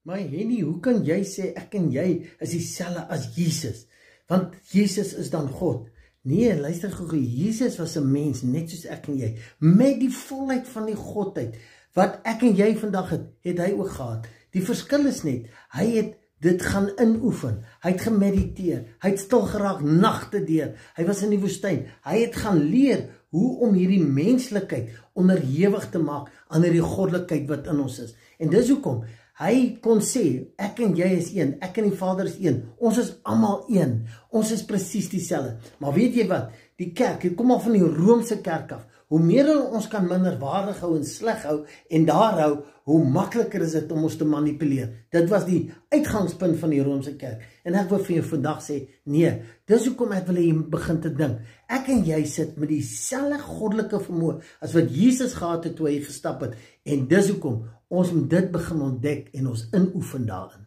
Maar Henny, hoe kan jy sê ek en jy is dieselfde as Jesus? Want Jesus is dan God. Nee, luister gou, Jesus was 'n mens net soos ek en jy, met die volheid van die godheid. Wat ek en jy vandag het hy ook gehad. Die verskil is net, hy het dit gaan inoefen. Hy het gemediteer, hy het stil geraak nagte deur. Hy was in die woestyn. Hy het gaan leer hoe om hierdie menslikheid onderhewig te maak aan hierdie goddelikheid wat in ons is. En dis hoekom hy kon sê, ek en jy is een, ek en die Vader is een, ons is almal een, ons is presies dieselfde. Maar weet jy wat, die kerk, dit kom al van die Romeinse kerk af, hoe meer ons kan minderwaardig hou en sleg hou, en daar hou, hoe makliker is dit om ons te manipuleer. Dit was die uitgangspunt van die Romeinse kerk, en ek wil vir jou vandag sê, nee, dis hoekom ek wil jy begin te dink, ek en jy sit met dieselfde goddelike vermoë, as wat Jesus gehad het toe hy gestap het, en dis hoekom ons moet dit begin ontdek, en ons inoefen daarin.